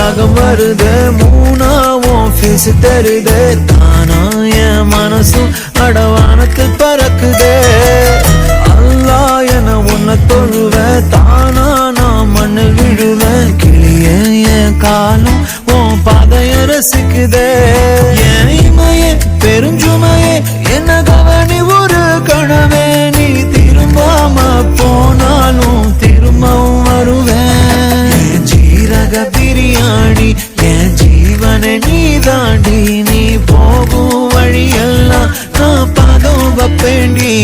தாகம் வருது மூணாவும் பேசி தருது தானா என் மனசும் அடவானத்தில் பறக்குது அல்லா என உன்னை தொழுவ தானா நான் மண்ணில் விழுவேன் கிளிய என் காலம் உன் பாதைய ரசிக்குதே என் இமையே பெருஞ்சுமையே என்ன கவனி ஒரு கனவே நீ திரும்பாம போனாலும் திரும்பவும் வருவேன் ஜீரக பிரியாணி என் ஜீவனை நீ தாண்டி நீ போகும் வழியெல்லாம் நான் பாதம் வப்பேண்டி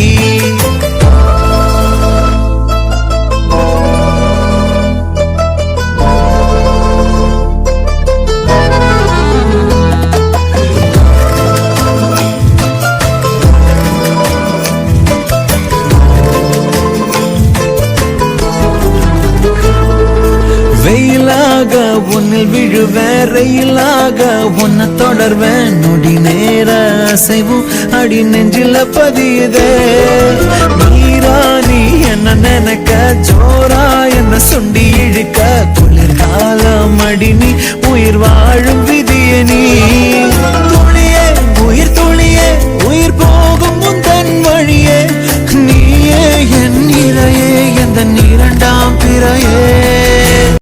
வெயிலாக உன்னில் விழுவேன் ரயிலாக உன்னை தொடர்வேன் நொடி நேர அசைவும் அடி நெஞ்சில பதியுதே நீரா நீ என்ன நினைக்க ஜோரா என்ன சுண்டி இழுக்க குளிர்காலம் அடி நீ உயிர் வாழும்